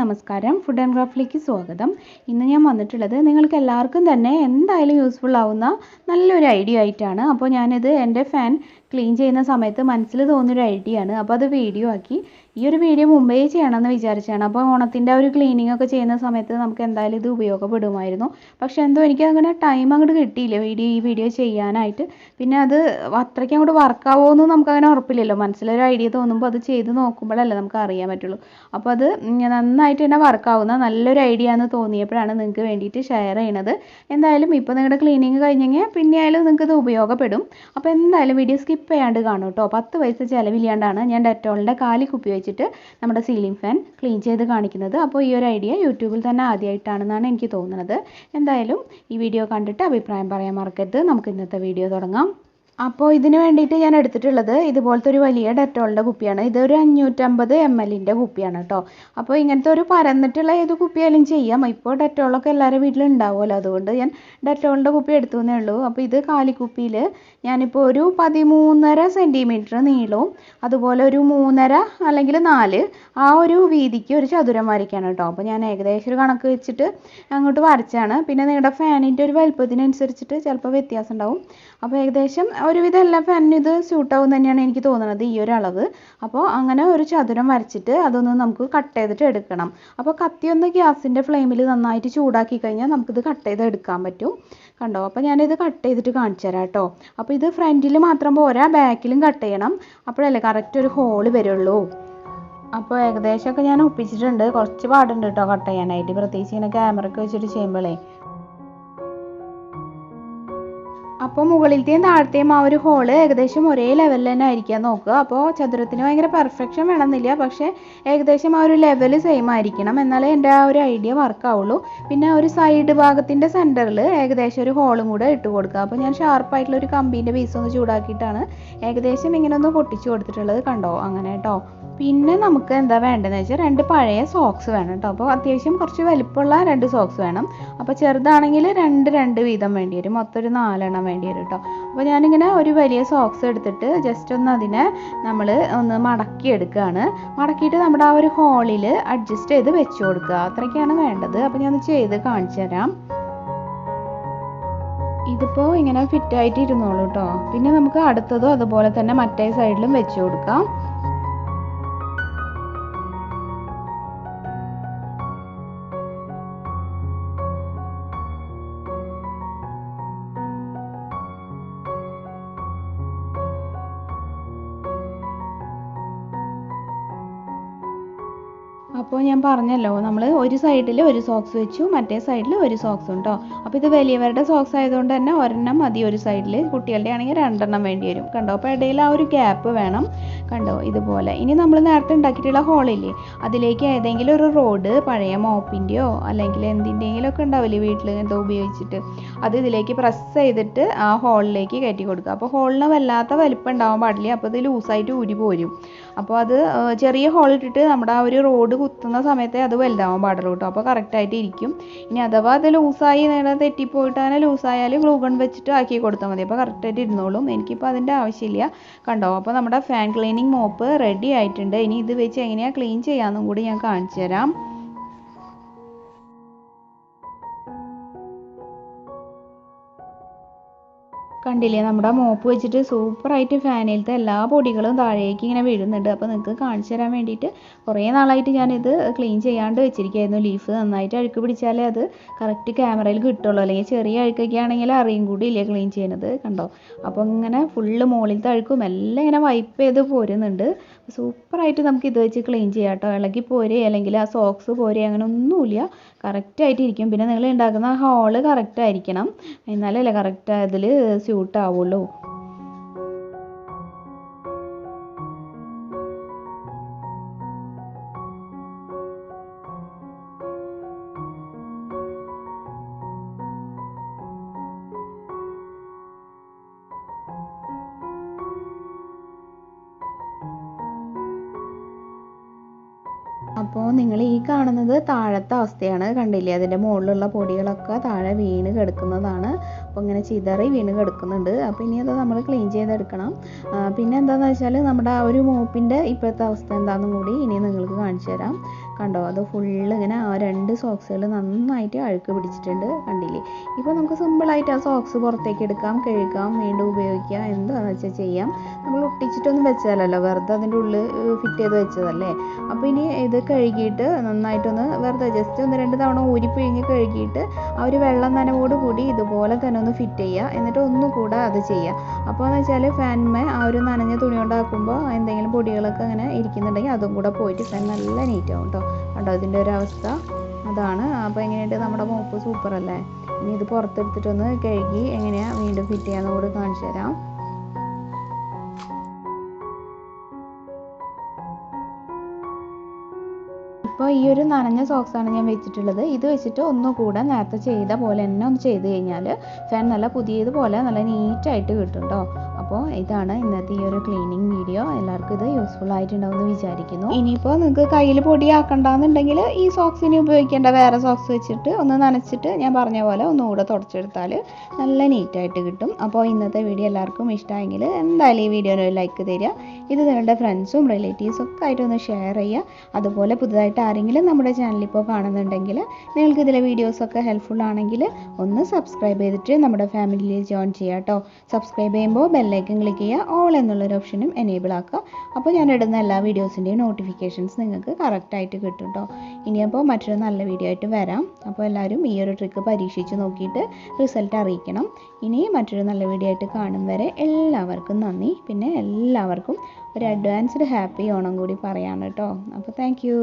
നമസ്കാരം. Food and ക്രാഫ്റ്റിലേക്ക് സ്വാഗതം. ഇന്ന് ഞാൻ വന്നിട്ടുള്ളത് നിങ്ങൾക്ക് എല്ലാവർക്കും തന്നെ എന്തായാലും യൂസ്ഫുൾ ആവുന്ന നല്ലൊരു ഐഡിയ ആയിട്ടാണ്. അപ്പോൾ ഞാനിത് എൻ്റെ ഫാൻ ക്ലീൻ ചെയ്യുന്ന സമയത്ത് മനസ്സിൽ തോന്നിയൊരു ഐഡിയ ആണ്. അപ്പോൾ അത് വീഡിയോ ആക്കി. ഈ ഒരു വീഡിയോ മുമ്പേ ചെയ്യണമെന്ന് വിചാരിച്ചാണ്. അപ്പോൾ ഓണത്തിൻ്റെ ഒരു ക്ലീനിങ് ഒക്കെ ചെയ്യുന്ന സമയത്ത് നമുക്ക് എന്തായാലും ഇത് ഉപയോഗപ്പെടുമായിരുന്നു. പക്ഷേ എന്തോ എനിക്ക് അങ്ങനെ ടൈം അങ്ങോട്ട് കിട്ടിയില്ല ഈ വീഡിയോ ചെയ്യാനായിട്ട്. പിന്നെ അത് അത്രയ്ക്ക് അങ്ങോട്ട് വർക്കാവുമോ എന്ന് നമുക്കങ്ങനെ ഉറപ്പില്ലല്ലോ. മനസ്സിലൊരു ഐഡിയ തോന്നുമ്പോൾ അത് ചെയ്ത് നോക്കുമ്പോഴല്ലേ നമുക്ക് അറിയാൻ പറ്റുള്ളൂ. അപ്പോൾ അത് നന്നായിട്ട് തന്നെ വർക്കാവുന്ന നല്ലൊരു ഐഡിയ എന്ന് തോന്നിയപ്പോഴാണ് നിങ്ങൾക്ക് വേണ്ടിയിട്ട് ഷെയർ ചെയ്യണത്. എന്തായാലും ഇപ്പോൾ നിങ്ങളുടെ ക്ലീനിങ് കഴിഞ്ഞെങ്കിൽ പിന്നെ ആയാലും നിങ്ങൾക്ക് ഇത് ഉപയോഗപ്പെടും. അപ്പോൾ എന്തായാലും വീഡിയോ സ്കിപ്പ് ചെയ്യാണ്ട് കാണും കേട്ടോ. 10 പൈസ ചിലവില്ലാണ്ടാണ് ഞാൻ ഡെറ്റോളിൻ്റെ കാലിക്കുപ്പി വെച്ചിട്ട് നമ്മുടെ സീലിംഗ് ഫാൻ ക്ലീൻ ചെയ്ത് കാണിക്കുന്നത്. അപ്പോൾ ഈ ഒരു ഐഡിയ യൂട്യൂബിൽ തന്നെ ആദ്യമായിട്ടാണെന്നാണ് എനിക്ക് തോന്നുന്നത്. എന്തായാലും ഈ വീഡിയോ കണ്ടിട്ട് അഭിപ്രായം പറയാൻ മറക്കരുത്. നമുക്ക് ഇന്നത്തെ വീഡിയോ തുടങ്ങാം. അപ്പോൾ ഇതിന് വേണ്ടിയിട്ട് ഞാൻ എടുത്തിട്ടുള്ളത് ഇതുപോലത്തെ ഒരു വലിയ ഡെറ്റോളിൻ്റെ കുപ്പിയാണ്. ഇതൊരു 550 ml കുപ്പിയാണ് കേട്ടോ. അപ്പോൾ ഇങ്ങനത്തെ ഒരു പരന്നിട്ടുള്ള ഏത് കുപ്പിയായാലും ചെയ്യാം. ഇപ്പോൾ ഡെറ്റോളൊക്കെ എല്ലാവരുടെ വീട്ടിലും ഉണ്ടാവുമല്ലോ, അതുകൊണ്ട് ഞാൻ ഡെറ്റോളിൻ്റെ കുപ്പി എടുത്തു എന്നേ ഉള്ളൂ. അപ്പോൾ ഇത് കാലിക്കുപ്പിയിൽ ഞാനിപ്പോൾ ഒരു 13.5 സെൻറ്റിമീറ്റർ നീളവും അതുപോലെ ഒരു 3.5 അല്ലെങ്കിൽ 4 ആ ഒരു വീതിക്ക് ഒരു ചതുരം വരയ്ക്കാണ് കേട്ടോ. അപ്പോൾ ഞാൻ ഏകദേശം ഒരു കണക്ക് വെച്ചിട്ട് അങ്ങോട്ട് വരച്ചാണ്. പിന്നെ നിങ്ങളുടെ ഫാനിൻ്റെ ഒരു വലുപ്പത്തിനനുസരിച്ചിട്ട് ചിലപ്പോൾ വ്യത്യാസം ഉണ്ടാവും. അപ്പോൾ ഏകദേശം ഒരുവിധം എല്ലാ ഫാനിനും ഇത് സ്യൂട്ടാവും തന്നെയാണ് എനിക്ക് തോന്നുന്നത്, ഈ ഒരു അളവ്. അപ്പോൾ അങ്ങനെ ഒരു ചതുരം വരച്ചിട്ട് അതൊന്ന് നമുക്ക് കട്ട് ചെയ്തിട്ട് എടുക്കണം. അപ്പോൾ കത്തി ഒന്ന് ഗ്യാസിൻ്റെ ഫ്ലെയിമിൽ നന്നായിട്ട് ചൂടാക്കി കഴിഞ്ഞാൽ നമുക്കിത് കട്ട് ചെയ്ത് എടുക്കാൻ പറ്റും. കണ്ടോ? അപ്പോൾ ഞാനിത് കട്ട് ചെയ്തിട്ട് കാണിച്ചു തരാം കേട്ടോ. അപ്പോൾ ഇത് ഫ്രണ്ടിൽ മാത്രം പോരാ, ബാക്കിലും കട്ട് ചെയ്യണം. അപ്പോഴല്ലേ കറക്റ്റ് ഒരു ഹോള് വരുള്ളൂ. അപ്പോൾ ഏകദേശമൊക്കെ ഞാൻ ഒപ്പിച്ചിട്ടുണ്ട്. കുറച്ച് പാടുണ്ട് കേട്ടോ കട്ട് ചെയ്യാനായിട്ട്, പ്രത്യേകിച്ച് ഇങ്ങനെ ക്യാമറയൊക്കെ വെച്ചിട്ട് ചെയ്യുമ്പോഴേ. അപ്പോൾ മുകളിലത്തെയും താഴത്തെയും ആ ഒരു ഹോള് ഏകദേശം ഒരേ ലെവലിൽ തന്നെ ആയിരിക്കാൻ നോക്കുക. അപ്പോൾ ചതുരത്തിന് ഭയങ്കര പെർഫെക്ഷൻ വേണമെന്നില്ല, പക്ഷേ ഏകദേശം ആ ഒരു ലെവൽ സെയിം ആയിരിക്കണം, എന്നാലേ എൻ്റെ ആ ഒരു ഐഡിയ വർക്കാവുള്ളൂ. പിന്നെ ഒരു സൈഡ് ഭാഗത്തിൻ്റെ സെൻറ്ററിൽ ഏകദേശം ഒരു ഹോളും കൂടെ ഇട്ട് കൊടുക്കുക. അപ്പോൾ ഞാൻ ഷാർപ്പായിട്ടുള്ള ഒരു കമ്പീൻ്റെ പീസ് ഒന്ന് ചൂടാക്കിയിട്ടാണ് ഏകദേശം ഇങ്ങനെ ഒന്ന് പൊട്ടിച്ച് കൊടുത്തിട്ടുള്ളത്. കണ്ടോ? അങ്ങനെ കേട്ടോ. പിന്നെ നമുക്ക് എന്താ വേണ്ടതെന്ന് വെച്ചാൽ 2 പഴയ സോക്സ് വേണം കേട്ടോ. അപ്പോൾ അത്യാവശ്യം കുറച്ച് വലിപ്പമുള്ള 2 സോക്സ് വേണം. അപ്പോൾ ചെറുതാണെങ്കിൽ 2 വീതം വേണ്ടി വരും, മൊത്തം ഒരു 4 എണ്ണം വേണ്ടി വരും കേട്ടോ. അപ്പോൾ ഞാനിങ്ങനെ ഒരു വലിയ സോക്സ് എടുത്തിട്ട് ജസ്റ്റ് ഒന്ന് അതിനെ നമ്മൾ ഒന്ന് മടക്കി എടുക്കുകയാണ്. മടക്കിയിട്ട് നമ്മുടെ ആ ഒരു ഹോളിൽ അഡ്ജസ്റ്റ് ചെയ്ത് വെച്ച് കൊടുക്കുക. അത്രയ്ക്കാണ് വേണ്ടത്. അപ്പോൾ ഞാൻ ചെയ്ത് കാണിച്ചു തരാം. ഇതിപ്പോൾ ഇങ്ങനെ ഫിറ്റായിട്ട് ഇരുന്നോളൂ കേട്ടോ. പിന്നെ നമുക്ക് അടുത്തതും അതുപോലെ തന്നെ മറ്റേ സൈഡിലും വെച്ച് കൊടുക്കാം. അപ്പോൾ ഞാൻ പറഞ്ഞല്ലോ, നമ്മൾ ഒരു സൈഡിൽ ഒരു സോക്സ് വെച്ചു, മറ്റേ സൈഡിൽ ഒരു സോക്സ് ഉണ്ടോ. അപ്പോൾ ഇത് വലിയവരുടെ സോക്സ് ആയതുകൊണ്ട് തന്നെ ഒരെണ്ണം മതി ഒരു സൈഡിൽ, കുട്ടികളുടെ ആണെങ്കിൽ 2 എണ്ണം വേണ്ടി വരും. കണ്ടോ? അപ്പോൾ ഇടയിൽ ആ ഒരു ഗ്യാപ്പ് വേണം. കണ്ടോ? ഇതുപോലെ. ഇനി നമ്മൾ നേരത്തെ ഉണ്ടാക്കിയിട്ടുള്ള ഹോളില്ലേ, അതിലേക്ക് ഏതെങ്കിലും ഒരു റോഡ്, പഴയ മോപ്പിൻ്റെയോ അല്ലെങ്കിൽ എന്തിൻ്റെയെങ്കിലും ഒക്കെ ഉണ്ടാവില്ലേ വീട്ടിൽ എന്തോ ഉപയോഗിച്ചിട്ട്, അത് ഇതിലേക്ക് പ്രസ് ചെയ്തിട്ട് ആ ഹോളിലേക്ക് കയറ്റി കൊടുക്കുക. അപ്പോൾ ഹോളിന് വല്ലാത്ത വലിപ്പം ഉണ്ടാവാൻ പാടില്ല, അപ്പോൾ ഇത് ലൂസായിട്ട് ഊരി പോരും. അപ്പോൾ അത് ചെറിയ ഹോൾ ഇട്ടിട്ട് നമ്മുടെ ആ ഒരു റോഡ് കുത്തുന്ന സമയത്തെ അത് വലുതാവാൻ പാടുള്ളൂ കേട്ടോ. അപ്പോൾ കറക്റ്റായിട്ട് ഇരിക്കും. ഇനി അഥവാ അത് ലൂസായി നേരെ തെറ്റിപ്പോയിട്ട് അങ്ങനെ ലൂസായാൽ ഗ്ലൂ ഗൺ വെച്ചിട്ട് ആക്കി കൊടുത്താൽ മതി. അപ്പോൾ കറക്റ്റായിട്ട് ഇരുന്നോളും. എനിക്കിപ്പോൾ അതിൻ്റെ ആവശ്യമില്ല. കണ്ടോ? അപ്പോൾ നമ്മുടെ ഫാൻ ക്ലീനിങ് മോപ്പ് റെഡി ആയിട്ടുണ്ട്. ഇനി ഇത് വെച്ച് എങ്ങനെയാണ് ക്ലീൻ ചെയ്യാമെന്നും കൂടി ഞാൻ കാണിച്ചു തരാം. കണ്ടില്ലേ, നമ്മുടെ മോപ്പ് വെച്ചിട്ട് സൂപ്പറായിട്ട് ഫാനിലത്തെ എല്ലാ പൊടികളും താഴേക്ക് ഇങ്ങനെ വീഴുന്നുണ്ട്. അപ്പോൾ നിങ്ങൾക്ക് കാണിച്ചു തരാൻ വേണ്ടിയിട്ട് കുറേ നാളായിട്ട് ഞാനിത് ക്ലീൻ ചെയ്യാണ്ട് വെച്ചിരിക്കുകയായിരുന്നു. ലീഫ് നന്നായിട്ട് അഴുക്ക് പിടിച്ചാലേ അത് കറക്റ്റ് ക്യാമറയിൽ കിട്ടുള്ളൂ, അല്ലെങ്കിൽ ചെറിയ അഴുക്കൊക്കെ ആണെങ്കിൽ അറിയും കൂടി ഇല്ല ക്ലീൻ ചെയ്യുന്നത്. കണ്ടോ? അപ്പോൾ ഇങ്ങനെ ഫുള്ള് മുകളിലത്തെ അഴുക്കും എല്ലാം ഇങ്ങനെ വൈപ്പ് ചെയ്ത് പോരുന്നുണ്ട്. സൂപ്പറായിട്ട് നമുക്ക് ഇത് വെച്ച് ക്ലീൻ ചെയ്യാം കേട്ടോ. ഇളകി പോരെ അല്ലെങ്കിൽ ആ സോക്സ് പോരെ അങ്ങനെ ഒന്നുമില്ല, കറക്റ്റായിട്ട് ഇരിക്കും. പിന്നെ നിങ്ങൾ ഉണ്ടാക്കുന്ന ഹോള് കറക്റ്റ് ആയിരിക്കണം, എന്നാലല്ലേ കറക്റ്റ് അതിൽ സ്യൂട്ട് ആവുള്ളൂ. അപ്പോൾ നിങ്ങൾ ഈ കാണുന്നത് താഴത്തെ അവസ്ഥയാണ്. കണ്ടില്ലേ, അതിൻ്റെ മുകളിലുള്ള പൊടികളൊക്കെ താഴെ വീണ് കിടക്കുന്നതാണ്. അപ്പോൾ ഇങ്ങനെ ചിതറി വീണ് കിടക്കുന്നുണ്ട്. അപ്പോൾ ഇനി അത് നമ്മൾ ക്ലീൻ ചെയ്തെടുക്കണം. പിന്നെ എന്താണെന്ന് വെച്ചാൽ നമ്മുടെ ആ ഒരു മോപ്പിൻ്റെ ഇപ്പോഴത്തെ അവസ്ഥ എന്താണെന്നും കൂടി ഇനി നിങ്ങൾക്ക് കാണിച്ചു തരാം. കണ്ടോ, അത് ഫുള്ള് ഇങ്ങനെ ആ 2 സോക്സുകൾ നന്നായിട്ട് അഴുക്ക് പിടിച്ചിട്ടുണ്ട്, കണ്ടില്ലേ. ഇപ്പോൾ നമുക്ക് സിമ്പിളായിട്ട് ആ സോക്സ് പുറത്തേക്ക് എടുക്കാം, കഴുകാം, വീണ്ടും ഉപയോഗിക്കാം, എന്താണെന്ന് വെച്ചാൽ ചെയ്യാം. നമ്മൾ ഒട്ടിച്ചിട്ടൊന്നും വെച്ചതല്ലല്ലോ, വെറുതെ അതിൻ്റെ ഉള്ളിൽ ഫിറ്റ് ചെയ്ത് വെച്ചതല്ലേ. അപ്പോൾ ഇനി ഇത് കഴുകിയിട്ട് നന്നായിട്ടൊന്ന് വെറുതെ ജസ്റ്റ് 1-2 തവണ ഊരിപ്പിഴിഞ്ഞ് കഴുകിയിട്ട് ആ ഒരു വെള്ളം നനവോട് കൂടി ഇതുപോലെ തന്നെ ഒന്ന് ഫിറ്റ് ചെയ്യുക. എന്നിട്ട് ഒന്നുകൂടെ അത് ചെയ്യുക. അപ്പോൾ എന്ന് വെച്ചാൽ ഫാനിന്മേൽ ആ ഒരു നനഞ്ഞ തുണി കൊണ്ടാക്കുമ്പോൾ എന്തെങ്കിലും പൊടികളൊക്കെ അങ്ങനെ ഇരിക്കുന്നുണ്ടെങ്കിൽ അതും കൂടെ പോയിട്ട് ഫാൻ നല്ല നീറ്റ് ആവും കേട്ടോ. കണ്ടോ ഇതിൻ്റെ ഒരു അവസ്ഥ അതാണ്. അപ്പോൾ എങ്ങനെയുണ്ട് നമ്മുടെ മോപ്പ്, സൂപ്പർ അല്ലേ. ഇനി ഇത് പുറത്തെടുത്തിട്ടൊന്ന് കഴുകി എങ്ങനെയാണ് വീണ്ടും ഫിറ്റ് ചെയ്യാമെന്ന് കൂടി കാണിച്ചു തരാം. ഇപ്പോൾ ഈ ഒരു നനഞ്ഞ സോക്സാണ് ഞാൻ വെച്ചിട്ടുള്ളത്. ഇത് വെച്ചിട്ട് ഒന്നുകൂടെ നേരത്തെ ചെയ്ത പോലെ തന്നെ ഒന്ന് ചെയ്ത് കഴിഞ്ഞാൽ ഫാൻ നല്ല പുതിയതുപോലെ നല്ല നീറ്റായിട്ട് കിട്ടും കേട്ടോ. അപ്പോൾ ഇതാണ് ഇന്നത്തെ ഈ ഒരു ക്ലീനിങ് വീഡിയോ. എല്ലാവർക്കും ഇത് യൂസ്ഫുൾ ആയിട്ടുണ്ടാവുമെന്ന് വിചാരിക്കുന്നു. ഇനിയിപ്പോൾ നിങ്ങൾക്ക് കയ്യിൽ പൊടിയാക്കണ്ടെന്നുണ്ടെങ്കിൽ ഈ സോക്സിന് ഉപയോഗിക്കേണ്ട വേറെ സോക്സ് വെച്ചിട്ട് ഒന്ന് നനച്ചിട്ട് ഞാൻ പറഞ്ഞ പോലെ ഒന്നുകൂടെ തുടച്ചെടുത്താൽ നല്ല നീറ്റായിട്ട് കിട്ടും. അപ്പോൾ ഇന്നത്തെ വീഡിയോ എല്ലാവർക്കും ഇഷ്ടമായെങ്കിൽ എന്തായാലും ഈ വീഡിയോന് ഒരു ലൈക്ക് തരിക. ഇത് നിങ്ങളുടെ ഫ്രണ്ട്സും റിലേറ്റീവ്സും ഒക്കെ ആയിട്ടൊന്ന് ഷെയർ ചെയ്യുക. അതുപോലെ പുതുതായിട്ട് ആരെങ്കിലും നമ്മുടെ ചാനൽ ഇപ്പോൾ കാണുന്നുണ്ടെങ്കിൽ നിങ്ങൾക്ക് ഇതിലെ വീഡിയോസൊക്കെ ഹെൽപ്ഫുൾ ആണെങ്കിൽ ഒന്ന് സബ്സ്ക്രൈബ് ചെയ്തിട്ട് നമ്മുടെ ഫാമിലിയിൽ ജോയിൻ ചെയ്യുക കേട്ടോ. സബ്സ്ക്രൈബ് ചെയ്യുമ്പോൾ ബെല്ലൈക്കൺ ക്ലിക്ക് ചെയ്യുക, ഓൾ എന്നുള്ളൊരു ഓപ്ഷനും എനേബിൾ ആക്കുക. അപ്പോൾ ഞാൻ ഇടുന്ന എല്ലാ വീഡിയോസിൻ്റെയും നോട്ടിഫിക്കേഷൻസ് നിങ്ങൾക്ക് കറക്റ്റായിട്ട് കിട്ടും കേട്ടോ. ഇനിയപ്പോൾ മറ്റൊരു നല്ല വീഡിയോ ആയിട്ട് വരാം. അപ്പോൾ എല്ലാവരും ഈ ഒരു ട്രിക്ക് പരീക്ഷിച്ച് നോക്കിയിട്ട് റിസൾട്ട് അറിയിക്കണം. ഇനി മറ്റൊരു നല്ല വീഡിയോ ആയിട്ട് കാണും വരെ എല്ലാവർക്കും നന്ദി. പിന്നെ എല്ലാവർക്കും ഒരു അഡ്വാൻസ്ഡ് ഹാപ്പി ഓണം കൂടി പറയാണ് കേട്ടോ. അപ്പോൾ താങ്ക് യു.